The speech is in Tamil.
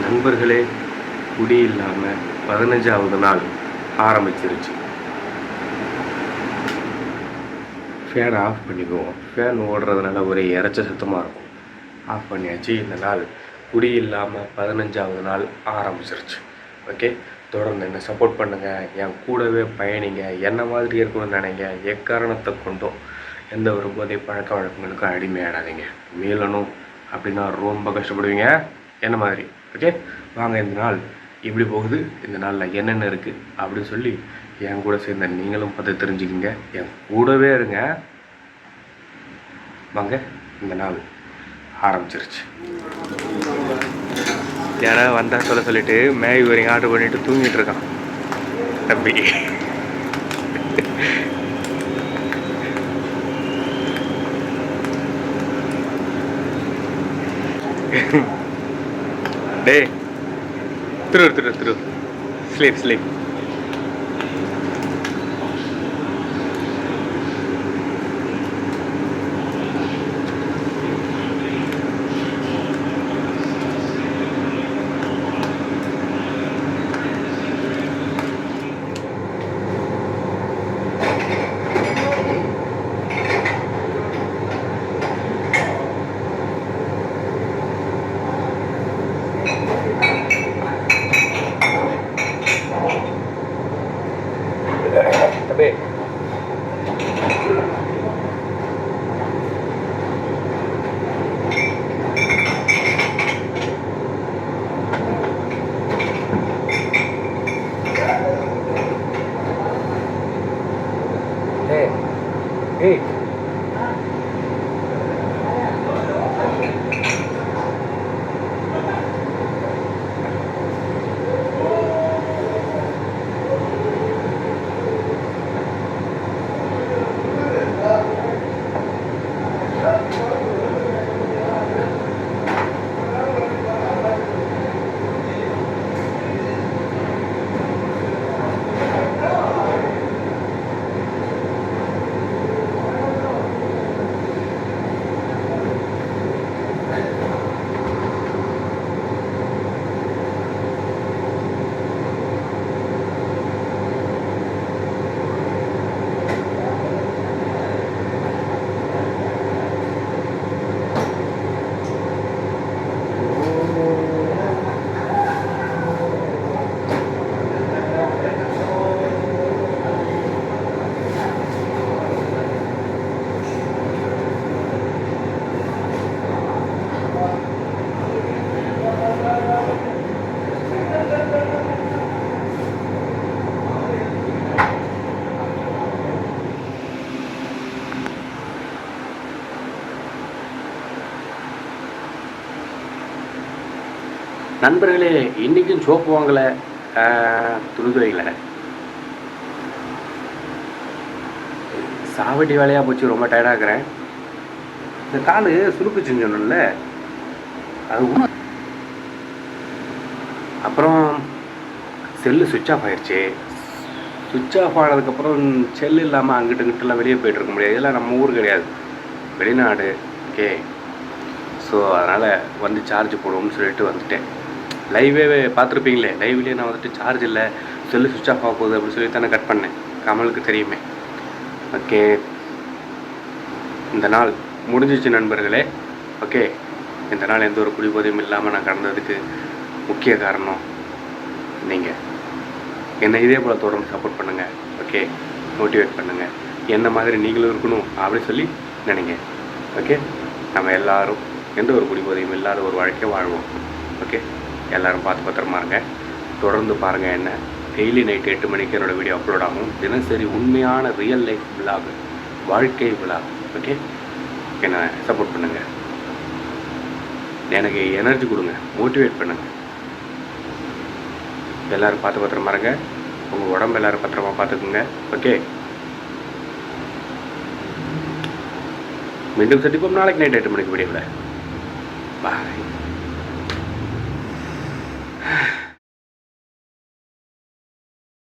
நண்பர்களே, குடி இல்லாமல் 15வது நாள் ஆரம்பிச்சிருச்சு. ஃபேன் ஆஃப் பண்ணிக்குவோம். ஃபேன் ஓடுறதுனால ஒரே இறைச்ச சத்தமாக இருக்கும். ஆஃப் பண்ணியாச்சு. இந்த நாள் குடி இல்லாமல் 15வது நாள் ஆரம்பிச்சிருச்சு. ஓகே, தொடர்ந்து என்ன சப்போர்ட் பண்ணுங்கள், என் கூடவே பயணிங்க, என்ன மாதிரி இருக்கணும்னு நினைங்க. எக்காரணத்தை கொண்டும் எந்த ஒரு போதை பழக்க வழக்கங்களுக்கும் அடிமையாடாதீங்க. மீளணும் அப்படின்னா ரொம்ப கஷ்டப்படுவீங்க என்ன மாதிரி. ஓகே, வாங்க இந்த நாள் இப்படி போகுது, இந்த நாளில் என்னென்ன இருக்குது அப்படின்னு சொல்லி என் கூட சேர்ந்த நீங்களும் பார்த்து தெரிஞ்சுக்கிங்க. என் கூடவே இருங்க. வாங்க, இந்த நாள் ஆரம்பிச்சிருச்சு. யாராவது வந்தால் சொல்லிட்டு மேகி வரைக்கும் ஆர்டர் பண்ணிட்டு தூங்கிட்டு இருக்கான் தம்பி. டே திரு ஸ்லீப். Tabi. Hey. நண்பர்களே, இன்றைக்கும் சோப்பு வாங்கலை, துணிதுவைகளை சாவடி வேலையாக போச்சு. ரொம்ப டயர்டாக இருக்கிறேன். இந்த கால் சுருக்குச்சுன்னு சொன்னேன்ல, அது அப்புறம் செல்லு சுவிட்ச் ஆஃப் ஆயிடுச்சு. சுவிட்ச் ஆஃப் ஆனதுக்கப்புறம் செல்லு இல்லாமல் அங்கிட்டு இங்கிட்டலாம் வெளியே போய்ட்டு இருக்க முடியாது. இதெல்லாம் நம்ம ஊர் கிடையாது, வெளிநாடு. ஓகே, ஸோ அதனால் வந்து சார்ஜ் போடுவோம்னு சொல்லிட்டு வந்துட்டேன். லைவே பார்த்துருப்பீங்களே, லைவ்லேயே நான் வந்துட்டு சார்ஜ் இல்லை, செல்லு சுவிட்ச் ஆஃப் ஆக போகுது அப்படின்னு சொல்லி தானே கட் பண்ணேன். கமலுக்கு தெரியுமே. ஓகே, இந்த நாள் முடிஞ்சிச்சு நண்பர்களே. ஓகே, இந்த நாள் எந்த ஒரு குடிபோதையும் இல்லாமல் நான் கடந்ததுக்கு முக்கிய காரணம் நீங்கள். என்னை இதே போல் தொடர்ந்து சப்போர்ட் பண்ணுங்கள். ஓகே, மோட்டிவேட் பண்ணுங்கள். என்ன மாதிரி நீங்களும் இருக்கணும் அப்படின்னு சொல்லி நினைங்க. ஓகே, நம்ம எல்லோரும் எந்த ஒரு குடிபோதையும் இல்லாத ஒரு வாழ்க்கையை வாழ்வோம். ஓகே, எல்லோரும் பார்த்து பத்திரமா இருங்க. தொடர்ந்து பாருங்கள். என்ன டெய்லி நைட் 8 மணிக்கு என்னோடய வீடியோ அப்லோட் ஆகும். தினசரி உண்மையான ரியல் லைஃப் விலாக், வாழ்க்கை விலாக். ஓகே, என்னை சப்போர்ட் பண்ணுங்கள், எனக்கு எனர்ஜி கொடுங்க, மோட்டிவேட் பண்ணுங்கள். எல்லோரும் பார்த்து பத்திரமா இருங்க. உங்கள் உடம்பு எல்லோரும் பத்திரமா பார்த்துக்குங்க. ஓகே, மீண்டும் சந்திப்போம் நாளைக்கு நைட் 8 மணிக்கு வீடியோவில். பாய்.